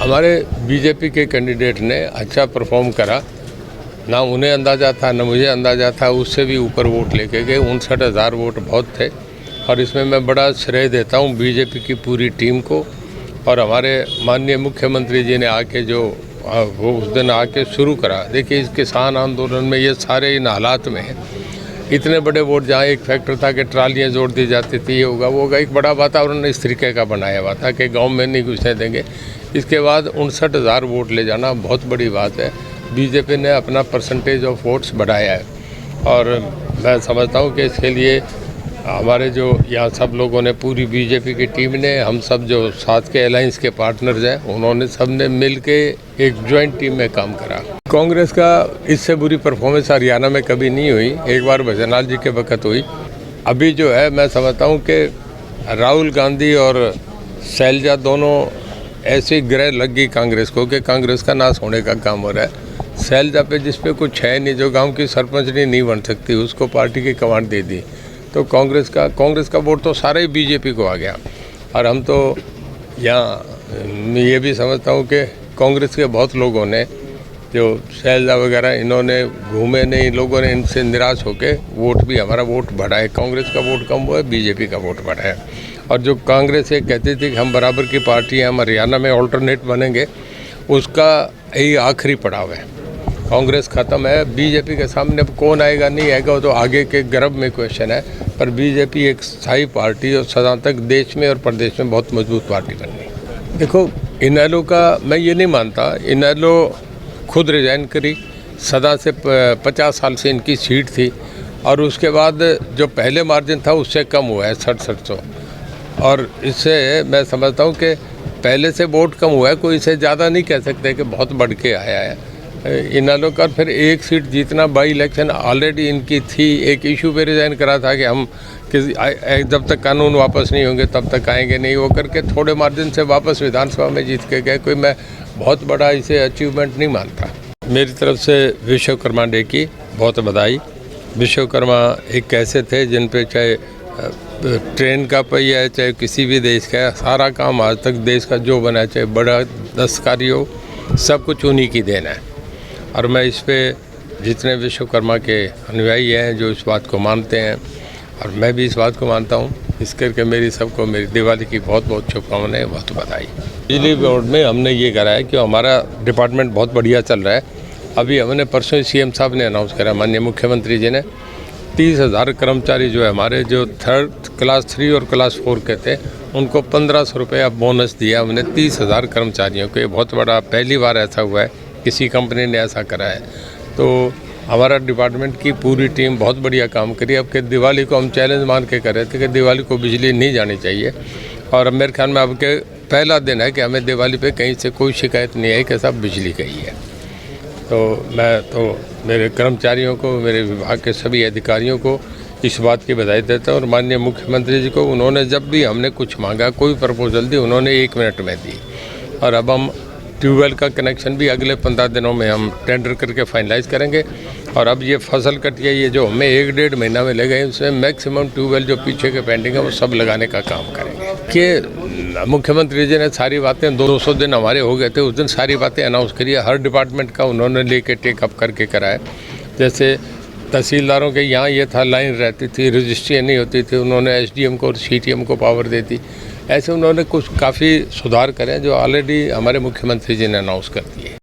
हमारे बीजेपी के कैंडिडेट ने अच्छा परफॉर्म करा, ना उन्हें अंदाज़ा था ना मुझे अंदाज़ा था, उससे भी ऊपर वोट लेके गए। 59,000 वोट बहुत थे और इसमें मैं बड़ा श्रेय देता हूँ बीजेपी की पूरी टीम को। और हमारे माननीय मुख्यमंत्री जी ने आके जो वो उस दिन आके शुरू करा। देखिए, इस किसान आंदोलन में ये सारे इन हालात में इतने बड़े वोट, जहाँ एक फैक्टर था कि ट्रालियाँ जोड़ दी जाती थी, ये होगा वो होगा, एक बड़ा वातावरण इस तरीके का बनाया हुआ था कि गांव में नहीं घुसने देंगे। इसके बाद 59,000 वोट ले जाना बहुत बड़ी बात है। बीजेपी ने अपना परसेंटेज ऑफ वोट्स बढ़ाया है और मैं समझता हूँ कि इसके लिए हमारे जो यहाँ सब लोगों ने, पूरी बीजेपी की टीम ने, हम सब जो साथ के अलायंस के पार्टनर्स हैं, उन्होंने सब ने मिल के एक जॉइंट टीम में काम करा। कांग्रेस का इससे बुरी परफॉर्मेंस हरियाणा में कभी नहीं हुई। एक बार भजनलाल जी के वक्त हुई। अभी जो है मैं समझता हूँ कि राहुल गांधी और शैलजा दोनों ऐसी ग्रह लग गई कांग्रेस को कि कांग्रेस का नाश होने का काम हो रहा है। शैलजा पे जिस पे कुछ है नहीं, जो गांव की सरपंच नहीं बन सकती, उसको पार्टी की कमांड दे दी। तो कांग्रेस का वोट तो सारा ही बीजेपी को आ गया। और हम तो यहाँ ये भी समझता हूँ कि कांग्रेस के बहुत लोगों ने, जो शैलजा वगैरह, इन्होंने घूमे नहीं, लोगों ने इनसे निराश होके वोट भी, हमारा वोट बढ़ा है। कांग्रेस का वोट कम हुआ है, बीजेपी का वोट बढ़ा है। और जो कांग्रेस ये कहती थी कि हम बराबर की पार्टी हैं, हम हरियाणा में ऑल्टरनेट बनेंगे, उसका यही आखिरी पड़ाव है। कांग्रेस ख़त्म है। बीजेपी के सामने अब कौन आएगा नहीं आएगा, तो आगे के गर्भ में क्वेश्चन है। पर बीजेपी एक स्थायी पार्टी और सदा तक देश में और प्रदेश में बहुत मजबूत पार्टी बन गई। देखो, इनेलो का मैं ये नहीं मानता, इनेलो खुद रिजाइन करी। सदा से 50 साल से इनकी सीट थी और उसके बाद जो पहले मार्जिन था उससे कम हुआ है, 6700। और इससे मैं समझता हूँ कि पहले से वोट कम हुआ है, कोई इसे ज़्यादा नहीं कह सकते कि बहुत बढ़ के आया है। इनेलो का फिर एक सीट जीतना, बाई इलेक्शन ऑलरेडी इनकी थी, एक इशू पे रिजाइन करा था कि हम जब तक कानून वापस नहीं होंगे तब तक आएंगे नहीं, वो करके थोड़े मार्जिन से वापस विधानसभा में जीत के गए। कोई मैं बहुत बड़ा इसे अचीवमेंट नहीं मानता। मेरी तरफ से विश्वकर्मा डे की बहुत बधाई। विश्वकर्मा एक ऐसे थे जिन पे चाहे ट्रेन का पहिया है, चाहे किसी भी देश का, सारा काम आज तक देश का जो बना है, चाहे बड़ा दस्तकारी हो, सब कुछ उन्हीं की देन है। और मैं इस पे जितने विश्वकर्मा के अनुयायी हैं, जो इस बात को मानते हैं, और मैं भी इस बात को मानता हूँ, इस करके मेरी सबको मेरी दिवाली की बहुत बहुत शुभकामनाएं, बहुत बधाई। बिजली बोर्ड में हमने ये करा है कि हमारा डिपार्टमेंट बहुत बढ़िया चल रहा है। अभी हमने परसों सीएम साहब ने अनाउंस करा, माननीय मुख्यमंत्री जी ने, 30,000 कर्मचारी जो है हमारे, जो क्लास 3 और क्लास 4 के थे, उनको 1,500 रुपये बोनस दिया हमने 30,000 कर्मचारियों को। ये बहुत बड़ा, पहली बार ऐसा हुआ है, किसी कंपनी ने ऐसा करा है। तो हमारा डिपार्टमेंट की पूरी टीम बहुत बढ़िया काम करी। अब के दिवाली को हम चैलेंज मान के कर रहे थे कि दिवाली को बिजली नहीं जानी चाहिए, और मेरे ख्याल में अब के पहला दिन है कि हमें दिवाली पे कहीं से कोई शिकायत नहीं आई कि सब बिजली गई है। तो मैं तो मेरे कर्मचारियों को, मेरे विभाग के सभी अधिकारियों को इस बात की बधाई देता हूँ। और माननीय मुख्यमंत्री जी को, उन्होंने जब भी हमने कुछ मांगा, कोई प्रपोजल दी, उन्होंने 1 मिनट में दी। और अब हम ट्यूबवेल का कनेक्शन भी अगले 15 दिनों में हम टेंडर करके फाइनलाइज करेंगे। और अब ये फसल कटिया, ये जो हमें 1-1.5 महीना में लगे, उसमें मैक्सिमम ट्यूबवेल जो पीछे के पेंडिंग है वो सब लगाने का काम करेंगे। कि मुख्यमंत्री जी ने सारी बातें, 200 दिन हमारे हो गए थे, उस दिन सारी बातें अनाउंस करी है। हर डिपार्टमेंट का उन्होंने लेके टेकअप करके कराया। जैसे तहसीलदारों के यहाँ ये था, लाइन रहती थी, रजिस्ट्री नहीं होती थी, उन्होंने SDM को और CTM को पावर दे दी। ऐसे उन्होंने कुछ काफ़ी सुधार करे जो ऑलरेडी हमारे मुख्यमंत्री जी ने अनाउंस कर दिए।